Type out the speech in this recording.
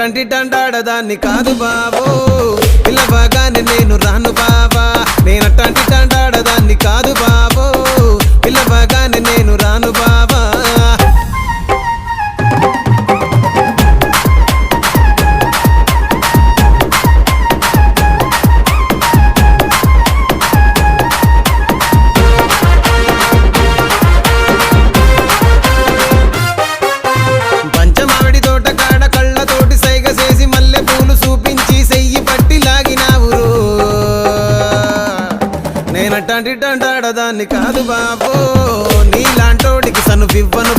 నేనట్టంటి తండాడదాన్ని కాదు బాబో పిల్లవగానే నేను రాను బాబా నేనట్టంటి తండాడదాన్ని కాదు బాబో పిల్లవగానే నేను రాను బాబా పంచమావిడి తోట కాడ కళ్ళతోటి సైగ చేసి మల్లె పూలు చూపించి సెయ్యి పట్టి లాగినావురు నేనట్టంటి తండాడదాన్ని కాదు బాబో నీలాంటోడికి సను వివ్వను